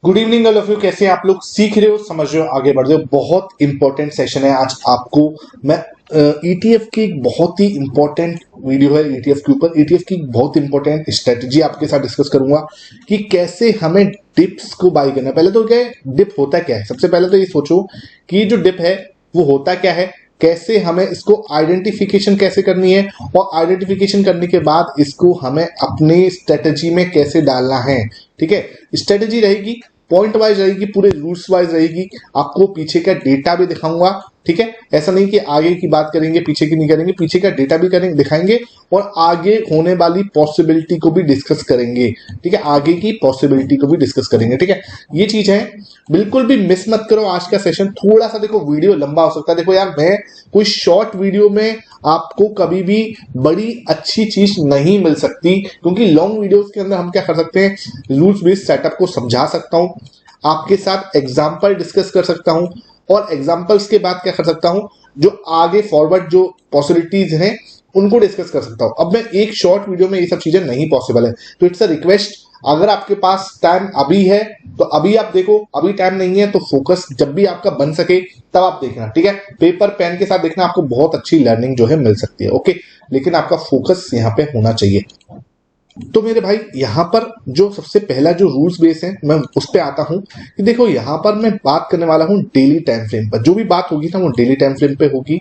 Good evening all of you. कैसे हैं आप लोग? सीख रहे हो, समझ रहे हो, आगे बढ़ रहे हो। बहुत इंपॉर्टेंट सेशन है आज आपको। मैं ईटीएफ की एक बहुत ही इंपॉर्टेंट वीडियो है ईटीएफ के ऊपर। ईटीएफ की बहुत इंपॉर्टेंट स्ट्रेटजी आपके साथ डिस्कस करूंगा कि कैसे हमें डिप्स को बाय करना है। पहले तो क्या है, डिप होता क्या है? सबसे पहले तो ये सोचो कि ये जो डिप है वो होता क्या है, कैसे हमें इसको आइडेंटिफिकेशन कैसे करनी है, और आइडेंटिफिकेशन करने के बाद इसको हमें अपनी स्ट्रेटजी में कैसे डालना है। ठीक है, स्ट्रेटजी रहेगी, पॉइंट वाइज रहेगी, पूरे रूल्स वाइज रहेगी। आपको पीछे का डेटा भी दिखाऊंगा। ठीक है, ऐसा नहीं कि आगे की बात करेंगे पीछे की नहीं करेंगे, पीछे का डेटा भी करेंगे, दिखाएंगे, और आगे होने वाली पॉसिबिलिटी को भी डिस्कस करेंगे। ठीक है, आगे की पॉसिबिलिटी को भी डिस्कस करेंगे। ठीक है, ये चीज है, बिल्कुल भी मिस मत करो आज का सेशन। थोड़ा सा देखो, वीडियो लंबा हो सकता है। देखो यार, मैं कोई शॉर्ट वीडियो में आपको कभी भी बड़ी अच्छी चीज नहीं मिल सकती, क्योंकि लॉन्ग वीडियोस के अंदर हम क्या कर सकते हैं, रूल्स बेस्ड सेटअप को समझा सकता हूं, आपके साथ एग्जांपल डिस्कस कर सकता हूं, और एग्जांपल्स के बाद क्या कर सकता हूं, जो आगे फॉरवर्ड जो पॉसिबिलिटीज हैं उनको डिस्कस कर सकता हूं। अब मैं एक शॉर्ट वीडियो में ये सब चीजें नहीं पॉसिबल है, तो इट्स अ रिक्वेस्ट, अगर आपके पास टाइम अभी है तो अभी आप देखो, अभी टाइम नहीं है तो फोकस जब भी आपका बन सके तब आप देखना। ठीक है, पेपर पेन के साथ देखना, आपको बहुत अच्छी लर्निंग जो है मिल सकती है। ओके, लेकिन आपका फोकस यहाँ पे होना चाहिए। तो मेरे भाई, यहां पर जो सबसे पहला जो रूल्स बेस है मैं उस पे आता हूं कि देखो, यहां पर मैं बात करने वाला हूं डेली टाइम फ्रेम पर। जो भी बात होगी ना वो डेली टाइम फ्रेम पे होगी,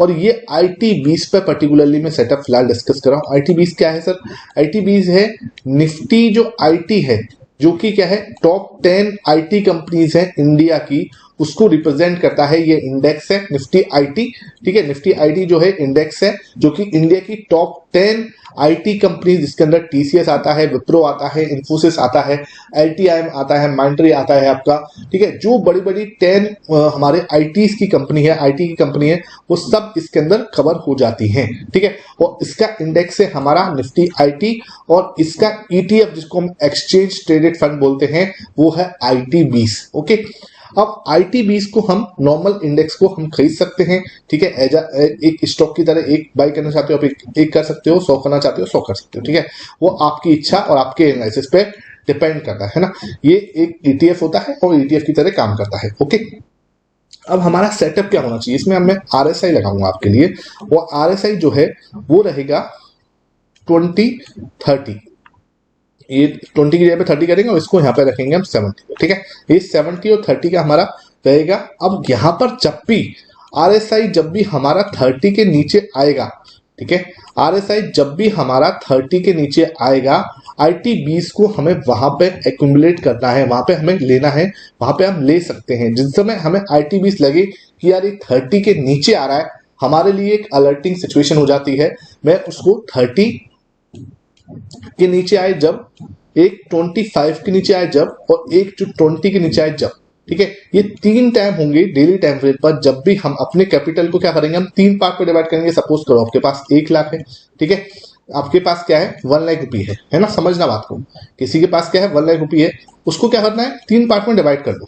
और ये IT20 पे पर्टिकुलरली मैं सेटअप फिलहाल डिस्कस कर रहा हूं। IT20 क्या है सर? IT20 है निफ्टी जो IT है, जो कि क्या है, टॉप 10 IT कंपनीज है इंडिया की, उसको रिप्रेजेंट करता है। ये इंडेक्स है निफ्टी IT। ठीक है, निफ्टी IT जो है इंडेक्स है, जो कि इंडिया की टॉप 10 IT कंपनी, जिसके अंदर TCS आता है, विप्रो आता है, इन्फोसिस आता है, LTIM आता है, माइंट्री आता है आपका। ठीक है, जो बड़ी बड़ी 10 हमारे ITs की कंपनी है, IT की कंपनी है, वो सब इसके अंदर कवर हो जाती हैं। ठीक है, और इसका इंडेक्स है हमारा निफ्टी IT, और इसका ETF जिसको हम एक्सचेंज ट्रेडेड फंड बोलते हैं वो है IT20। ओके, अब IT20 को हम नॉर्मल इंडेक्स को हम खरीद सकते हैं। ठीक है, एज एक स्टॉक की तरह, एक बाय करना चाहते हो आप एक कर सकते हो, 100 करना चाहते हो 100 कर सकते हो। ठीक है, वो आपकी इच्छा और आपके एनालिसिस पे डिपेंड करता है ना। ये एक ETF होता है और ETF की तरह काम करता है। ओके, अब हमारा सेटअप क्या होना चाहिए इसमें? अब मैं RSI लगाऊंगा आपके लिए, वो RSI जो है वो रहेगा 20-30। ये 20 की जगह पे 30 करेंगे और इसको यहाँ पे रखेंगे हम 70। ठीक है, ये 70 और 30 का हमारा रहेगा। अब यहाँ पर जब भी RSI जब भी हमारा 30 के नीचे आएगा, ठीक है, RSI जब भी हमारा 30 के नीचे आएगा, IT20 को हमें वहां पे एक्यूमुलेट करना है, वहां पे हमें लेना है, वहां पे हम ले सकते हैं। जिस समय हमें IT20 लगे कि यार ये 30 के नीचे आ रहा है, हमारे लिए एक अलर्टिंग सिचुएशन हो जाती है। मैं उसको 30 के नीचे आए जब, एक 25 के नीचे आए जब, और एक जो 20 के नीचे आए जब। ठीक है, ये 3 टाइम होंगे डेली टाइम फ्रेम पर, जब भी हम अपने कैपिटल को क्या करेंगे, हम 3 पार्ट में डिवाइड करेंगे। सपोज करो आपके पास 1 लाख है। ठीक है, आपके पास क्या है, 1 लाख रुपये है ना, समझना बात को। किसी के पास क्या है, 1 लाख रुपये है, उसको क्या करना है, 3 पार्ट में डिवाइड कर दो।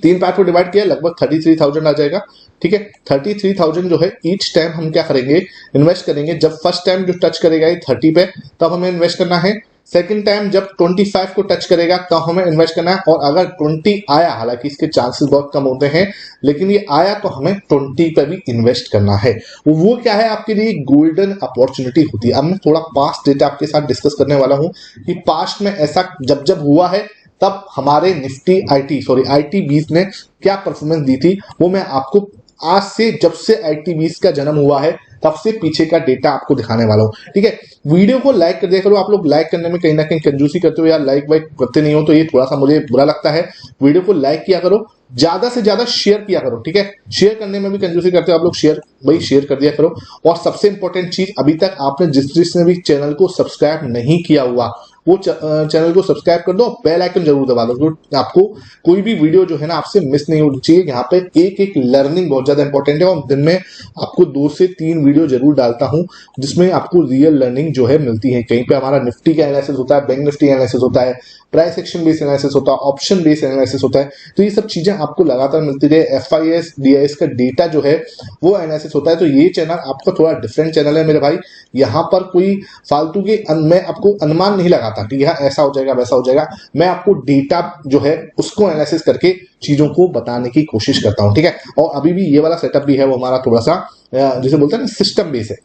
3 पार्ट में डिवाइड किया, लगभग 33,000 आ जाएगा। ठीक है, 33,000 जो है ईच टाइम हम क्या करेंगे, इन्वेस्ट करेंगे। जब फर्स्ट टाइम जो टच करेगा ये 30 पे, तब हमें इन्वेस्ट करना है। सेकंड टाइम जब 25 को टच करेगा तब हमें इन्वेस्ट करना है, और अगर 20 आया, हालांकि इसके चांसेस बहुत कम होते हैं, लेकिन ये आया तो हमें 20 पे भी इन्वेस्ट करना है। वो क्या है, आपके लिए गोल्डन अपॉर्चुनिटी होती है। अब मैं थोड़ा पास्ट डेटा आपके साथ डिस्कस करने वाला हूं कि पास्ट में ऐसा जब जब हुआ है, तब हमारे निफ्टी IT20 ने क्या परफॉर्मेंस दी थी, वो मैं आपको आज से, जब से IT20 का जन्म हुआ है तब से पीछे का डेटा आपको दिखाने वाला हूं। ठीक है, वीडियो को लाइक कर दिया करो। आप लोग लाइक करने में कहीं ना कहीं कंजूसी करते हो यार, लाइक वाइक करते नहीं हो, तो ये थोड़ा सा मुझे बुरा लगता है। वीडियो को लाइक किया करो, ज्यादा से ज्यादा शेयर किया करो। ठीक है, शेयर करने में भी कंजूसी करते हो आप लोग, शेयर भाई शेयर कर दिया करो। और सबसे इंपॉर्टेंट चीज, अभी तक आपने जिसने भी चैनल को सब्सक्राइब नहीं किया हुआ, वो चैनल को सब्सक्राइब कर दो, बेल आइकन जरूर दबा दो, तो आपको कोई भी वीडियो जो है ना आपसे मिस नहीं होनी चाहिए। यहाँ पे एक एक लर्निंग बहुत ज्यादा इंपॉर्टेंट है, और दिन में आपको 2 से 3 वीडियो जरूर डालता हूँ, जिसमें आपको रियल लर्निंग जो है मिलती है। कहीं पे हमारा निफ्टी का एनालिसिस होता है, बैंक निफ्टी एनालिसिस होता है, प्राइस एक्शन बेस्ड एनालिसिस होता है, ऑप्शन बेस्ड एनालिसिस होता है। तो ये सब चीजें आपको लगातार मिलती रहे। FIS DIS का डेटा जो है वो एनालिसिस होता है। तो ये चैनल आपका थोड़ा डिफरेंट चैनल है मेरे भाई। यहाँ पर कोई फालतू के मैं आपको अनुमान नहीं लगाता कि यह ऐसा हो जाएगा वैसा हो जाएगा। मैं आपको डेटा जो है उसको एनालिसिस करके चीजों को बताने की कोशिश करता हूं, ठीक है। और अभी भी ये वाला सेटअप भी है वो हमारा थोड़ा सा जिसे बोलते हैं ना सिस्टम बेस है।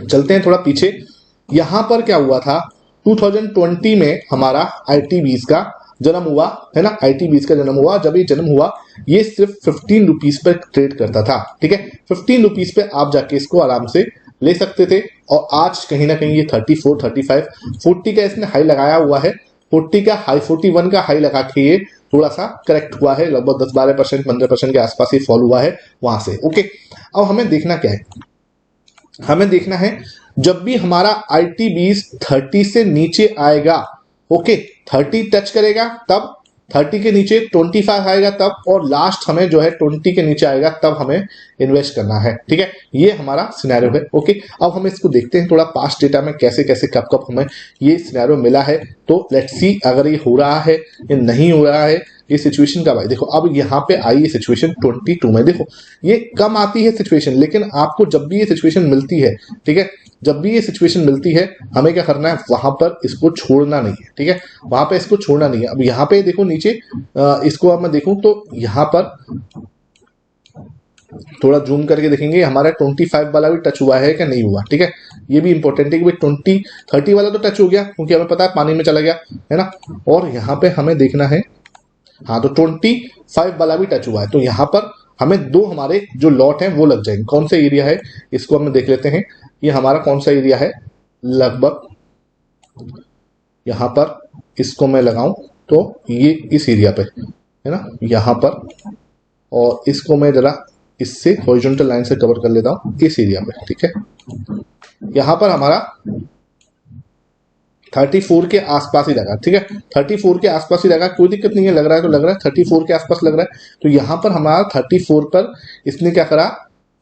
चलते हैं थोड़ा पीछे। यहां पर क्या हुआ था, 2020 में हमारा IT20 का जन्म हुआ है ना। IT20 का जन्म हुआ। जब ये जन्म हुआ ये सिर्फ 15 रुपीज पर ट्रेड करता था, ठीक है। 15 रुपीज पे आप जाके इसको आराम से ले सकते थे। और आज कहीं ना कहीं ये 34, 35, 40 का इसने हाई लगाया हुआ है। 40 का हाई, 41 का हाई लगा के ये थोड़ा सा करेक्ट हुआ है। लगभग 10-12%, 15% के आसपास ही फॉल हुआ है वहां से, ओके। अब हमें देखना क्या है, हमें देखना है जब भी हमारा IT20 30 से नीचे आएगा, ओके, 30 टच करेगा तब, 30 के नीचे 25 आएगा तब, और लास्ट हमें जो है 20 के नीचे आएगा तब हमें इन्वेस्ट करना है, ठीक है। ये हमारा सिनेरियो है, ओके। अब हम इसको देखते हैं थोड़ा पास्ट डेटा में कैसे कैसे कब कब हमें ये सिनेरियो मिला है। तो लेट्स सी अगर ये हो रहा है या नहीं हो रहा है ये सिचुएशन कब आई। देखो अब यहाँ पे आई है सिचुएशन 22 में। देखो ये कम आती है सिचुएशन, लेकिन आपको जब भी ये सिचुएशन मिलती है, ठीक है, जब भी ये सिचुएशन मिलती है हमें क्या करना है, वहां पर इसको छोड़ना नहीं है, ठीक है। वहां पे इसको छोड़ना नहीं है। अब यहाँ पे देखो नीचे इसको अब मैं देखूं तो यहाँ पर थोड़ा जूम करके देखेंगे हमारा 25 वाला भी टच हुआ है क्या नहीं हुआ, ठीक है। ये भी इंपॉर्टेंट है कि भाई 30 वाला तो टच हो गया क्योंकि हमें पता है पानी में चला गया है ना। और यहाँ पे हमें देखना है, हाँ, तो 25 वाला भी टच हुआ है। तो यहाँ पर हमें दो हमारे जो लॉट हैं वो लग जाएंगे। कौन सा एरिया है इसको हम देख लेते हैं। ये हमारा कौन सा एरिया है, लगभग यहाँ पर इसको मैं लगाऊं तो ये इस एरिया पे है ना, यहाँ पर। और इसको मैं जरा इससे हॉरिजॉन्टल लाइन से कवर कर लेता हूं इस एरिया पे, ठीक है। यहाँ पर हमारा 34 के आसपास ही लगा, ठीक है। 34 के आसपास ही लगा, कोई दिक्कत नहीं है। लग रहा है तो लग रहा है 34 के आसपास लग रहा है। तो यहाँ पर हमारा 34 पर इसने क्या करा,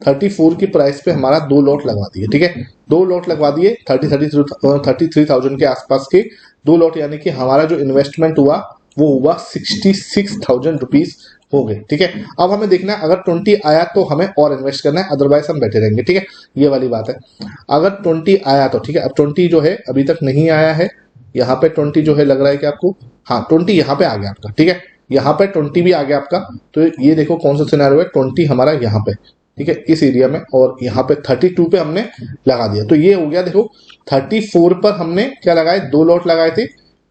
34 की प्राइस पे हमारा दो लॉट लगवा दिए, ठीक है। दो लॉट लगवा दिए 33,000 के आसपास के दो लॉट, यानी कि हमारा जो इन्वेस्टमेंट हुआ वो हुआ 66,000 रुपीज हो गए, ठीक है। अब हमें देखना है अगर 20 आया तो हमें और इन्वेस्ट करना है, अदरवाइज हम बैठे रहेंगे, ठीक है। ये वाली बात है। अगर 20 आया तो ठीक है। अब 20 जो है अभी तक नहीं आया है। यहाँ पे 20 जो है लग रहा है कि आपको, हाँ 20 यहाँ पे आ गया आपका, ठीक है। यहाँ पे 20 भी आ गया आपका। तो ये देखो कौन सा सिनेरियो है, 20 हमारा यहाँ पे, ठीक है, इस एरिया में। और यहाँ पे 32 पे हमने लगा दिया। तो ये हो गया, देखो 34 पर हमने क्या लगाए, दो लॉट लगाए थे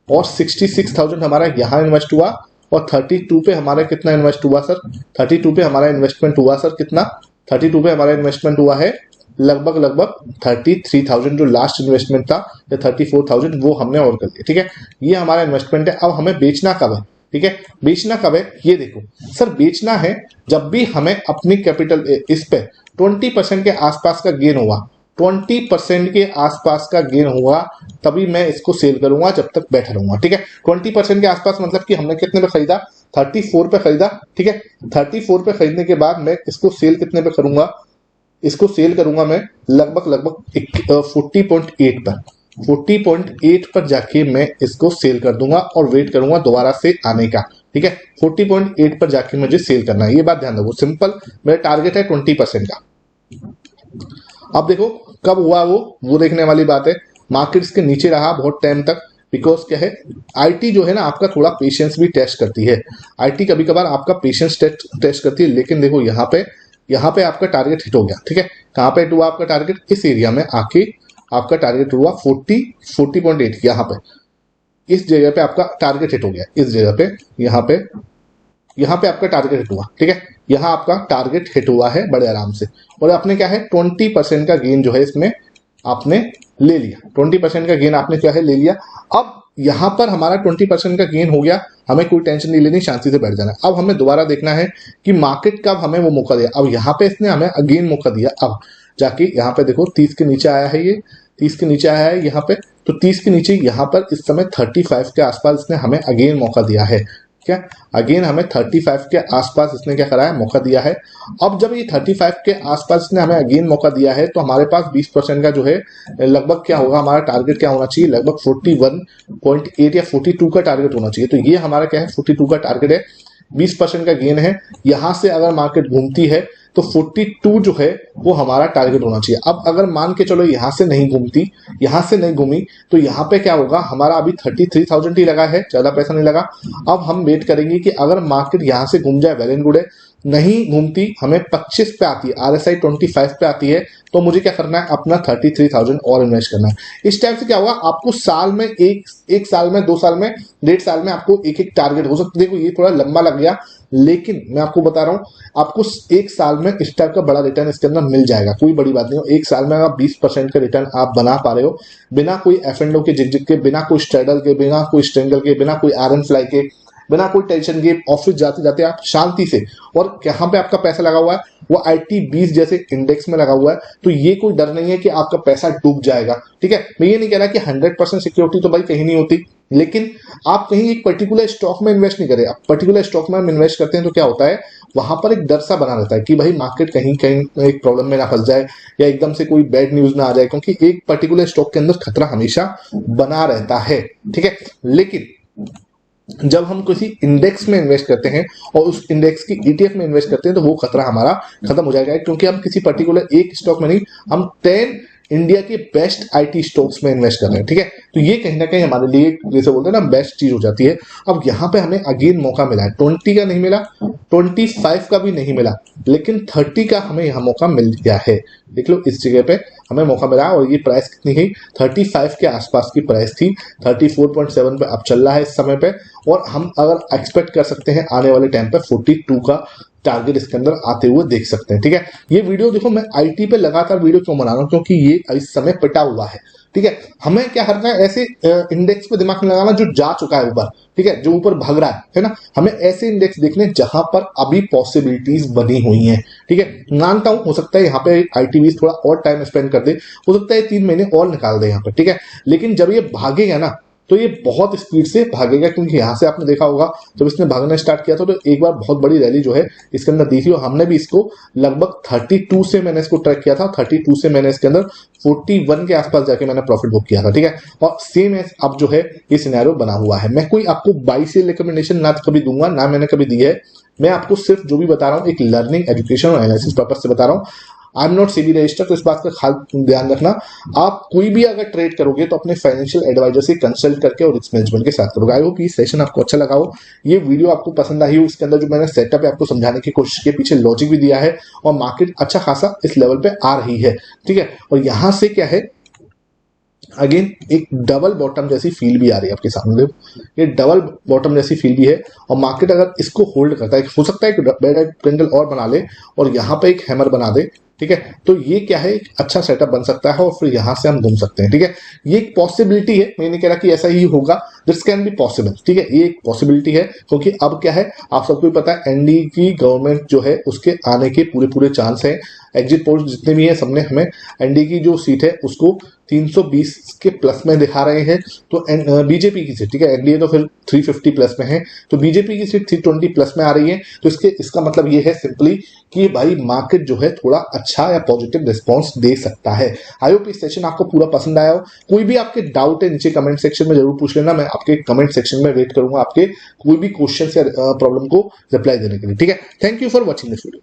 और 66,000 हमारा यहाँ इन्वेस्ट हुआ। और 32 पे हमारा कितना इन्वेस्ट हुआ सर, 32 पे हमारा इन्वेस्टमेंट हुआ सर कितना, 32 पे हमारा इन्वेस्टमेंट हुआ है लगभग 33,000 जो लास्ट इन्वेस्टमेंट था, या 34,000 वो हमने और कर दिया, ठीक है। ये हमारा इन्वेस्टमेंट है। अब हमें बेचना कब है, ठीक है। बेचना कब है ये देखो सर, बेचना है जब भी हमें अपनी कैपिटल इस पे 20% के आसपास का गेन हुआ, 20% के आसपास का गेन हुआ तभी मैं इसको सेल करूंगा, जब तक बैठा रहूंगा, ठीक है। 20% के आसपास मतलब कि हमने कितने पे खरीदा, 34 पे खरीदा, ठीक है। 34 पे खरीदने के बाद मैं इसको सेल कितने पे करूंगा, इसको सेल करूंगा मैं लगभग 40.8 पर, 40.8 पर जाके मैं इसको सेल कर दूंगा और वेट करूंगा दोबारा से आने का, ठीक है। 40.8 पर जाके मुझे सेल करना है, ये बात ध्यान रखो। सिंपल मेरा टारगेट है 20% का। अब देखो कब हुआ वो देखने वाली बात है। मार्केट्स के नीचे रहा बहुत टाइम तक, बिकॉज क्या है, आईटी जो है ना आपका थोड़ा पेशेंस भी टेस्ट करती है। आईटी कभी कभार आपका पेशेंस टेस्ट करती है। लेकिन देखो यहाँ पे आपका टारगेट हिट हो गया, ठीक है। कहाँ पे हिट हुआ आपका टारगेट, इस एरिया में आके आपका टारगेट हुआ 40.8, यहाँ पे इस जगह पे आपका टारगेट हिट हो गया, इस जगह पे यहाँ पे आपका टारगेट हिट हुआ, ठीक है। यहाँ आपका टारगेट हिट हुआ है बड़े आराम से। और आपने क्या है 20% का गेन जो है इसमें आपने ले लिया, 20% का गेन आपने क्या है ले लिया। अब यहाँ पर हमारा 20% का गेन हो गया, हमें कोई टेंशन नहीं लेनी, शांति से बैठ जाना। अब हमें दोबारा देखना है कि मार्केट कब हमें वो मौका दिया। अब यहाँ पे इसने हमें अगेन मौका दिया। अब जाके यहाँ पे देखो 30 के नीचे आया है, ये 30 के नीचे आया है यहाँ पे। तो 30 के नीचे यहाँ पर इस समय 35 के आसपास इसने हमें अगेन मौका दिया है, ठीक है। अगेन हमें 35 के आसपास इसने क्या करा है, मौका दिया है। अब जब ये 35 के आसपास इसने हमें अगेन मौका दिया है तो हमारे पास 20% का जो है लगभग क्या होगा, हमारा टारगेट क्या होना चाहिए, लगभग 41.8 या 42 का टारगेट होना चाहिए। तो ये हमारा क्या है, 42 का टारगेट है, 20% का गेन है। यहां से अगर मार्केट घूमती है तो 42 जो है वो हमारा टारगेट होना चाहिए। अब अगर मान के चलो यहां से नहीं घूमती, यहां से नहीं घूमी, तो यहां पे क्या होगा, हमारा अभी 33,000 ही लगा है, ज्यादा पैसा नहीं लगा। अब हम वेट करेंगे कि अगर मार्केट यहां से घूम जाए, वेल एंड गुड है। नहीं घूमती, हमें 25 पे आती है, RSI 25 पे आती है, तो मुझे क्या करना है, अपना 33,000 और इन्वेस्ट करना है। इस टाइप से क्या होगा, आपको साल में एक साल में, 2 साल में, 1.5 साल में आपको एक एक टारगेट हो सकता है। देखो ये थोड़ा लंबा लग गया, लेकिन मैं आपको बता रहा हूं, आपको एक साल में इस टाइप का बड़ा रिटर्न इसके अंदर मिल जाएगा। कोई बड़ी बात नहीं हो, एक साल में अगर 20% का रिटर्न आप बना पा रहे हो, बिना कोई एफ&ओ के, जिग के, बिना कोई स्ट्रेडल के, बिना कोई स्ट्रेंगल के, बिना कोई आयरन फ्लाई के, बिना कोई टेंशन के, ऑफिस जाते जाते आप शांति से, और कहां पे आपका पैसा लगा हुआ है, वो IT20 जैसे इंडेक्स में लगा हुआ है, तो ये कोई डर नहीं है कि आपका पैसा डूब जाएगा। ठीक है, मैं ये नहीं कह रहा कि 100% सिक्योरिटी तो भाई कहीं नहीं होती, लेकिन आप कहीं एक पर्टिकुलर स्टॉक में इन्वेस्ट नहीं करें। आप पर्टिकुलर स्टॉक में हम इन्वेस्ट करते हैं तो क्या होता है, वहां पर एक डर सा बना रहता है कि भाई मार्केट कहीं कहीं एक प्रॉब्लम में ना फंस जाए, या एकदम से कोई बैड न्यूज ना आ जाए, क्योंकि एक पर्टिकुलर स्टॉक के अंदर खतरा हमेशा बना रहता है। ठीक है, लेकिन जब हम किसी इंडेक्स में इन्वेस्ट करते हैं और उस इंडेक्स की ETF में इन्वेस्ट करते हैं तो वो खतरा हमारा खत्म हो जाएगा, क्योंकि हम किसी पर्टिकुलर एक स्टॉक में नहीं, हम 10 इंडिया के बेस्ट IT स्टॉक्स में इन्वेस्ट कर रहे हैं। ठीक है, तो ये कहीं ना कहीं हमारे लिए, जैसे बोलते हैं ना, बेस्ट चीज हो जाती है। अब यहाँ पे हमें अगेन मौका मिला है, 20 का नहीं मिला, 25 का भी नहीं मिला, लेकिन 30 का हमें यहाँ मौका मिल गया है। देख लो, इस जगह पे हमें मौका मिला, और ये प्राइस कितनी है, 35 के आसपास की प्राइस थी, 34.7 पे अब चल रहा है इस समय पे, और हम अगर एक्सपेक्ट कर सकते हैं आने वाले टाइम पे 42 का टारगेट इसके अंदर आते हुए देख सकते हैं। ठीक है, ये वीडियो देखो, मैं IT पे लगातार वीडियो क्यों बना रहा हूं, क्योंकि ये इस समय पिटा हुआ है। ठीक है, हमें क्या करना है, ऐसे इंडेक्स पे दिमाग में लगाना जो जा चुका है ऊपर, ठीक है, जो ऊपर भाग रहा है ना। हमें ऐसे इंडेक्स देखने जहां पर अभी पॉसिबिलिटीज बनी हुई हैं। ठीक है, मानता हूं हो सकता है यहाँ पे IT20 थोड़ा और टाइम स्पेंड कर दे, हो सकता है 3 महीने और निकाल दे यहाँ पर। ठीक है, लेकिन जब ये भागेगा ना, तो ये बहुत स्पीड से भागेगा, क्योंकि यहां से आपने देखा होगा जब इसने भागना स्टार्ट किया था तो एक बार बहुत बड़ी रैली जो है इसके अंदर दी थी, और हमने भी इसको लगभग 32 से मैंने इसको ट्रैक किया था, 32 से मैंने इसके अंदर 41 के आसपास जाके मैंने प्रॉफिट बुक किया था। ठीक है, और सेम अब जो है ये सिनेरियो बना हुआ है। मैं कोई आपको बाई से रिकमेंडेशन ना कभी दूंगा, ना मैंने कभी दी है। मैं आपको सिर्फ जो भी बता रहा हूँ एक लर्निंग, एजुकेशन और एनालिसिस पर्पज से बता रहा हूँ। I am not SEBI register, तो इस बात का खास ध्यान रखना। आप कोई भी अगर ट्रेड करोगे तो अपने फाइनेंशियल एडवाइजर से कंसल्ट करके और रिस्क मैनेजमेंट के साथ करोगे। आई होप ये सेशन आपको अच्छा लगा हो, ये वीडियो आपको पसंद आई हो। इसके अंदर जो मैंने सेटअप है आपको समझाने की कोशिश की, पीछे लॉजिक भी दिया है, और मार्केट अच्छा खासा इस लेवल पे आ रही है। ठीक है, और यहां से क्या है, अगेन एक डबल बॉटम जैसी फील भी आ रही है आपके सामने। ये डबल बॉटम जैसी फील भी है, और मार्केट अगर इसको होल्ड करता है, हो सकता है कि बेड कैंडल और बना ले और यहाँ पे एक हैमर बना दे। ठीक है, तो ये क्या है, एक अच्छा सेटअप बन सकता है, और फिर यहां से हम घूम सकते हैं। ठीक है, ये एक पॉसिबिलिटी है, मैं नहीं कह रहा कि ऐसा ही होगा, दिस कैन बी पॉसिबल। ठीक है, ये एक पॉसिबिलिटी है, क्योंकि अब क्या है, आप सबको पता है एनडीए की गवर्नमेंट जो है उसके आने के पूरे चांस है। एग्जिट पोल्स जितने भी हैं सबने हमें एनडीए की जो सीट है उसको 320 के प्लस में दिखा रहे हैं। तो बीजेपी की सीट, ठीक है, एनडीए तो फिर 350 प्लस में है, तो बीजेपी की सीट 320 प्लस में आ रही है। तो इसका मतलब ये है सिंपली कि भाई मार्केट जो है थोड़ा अच्छा या पॉजिटिव रिस्पॉन्स दे सकता है। आई होप इस सेशन आपको पूरा पसंद आया हो। कोई भी आपके डाउट है नीचे कमेंट सेक्शन में जरूर पूछ लेना, मैं आपके कमेंट सेक्शन में वेट करूंगा आपके कोई भी क्वेश्चन या प्रॉब्लम को रिप्लाई देने के लिए। ठीक है, thank you for watching this video.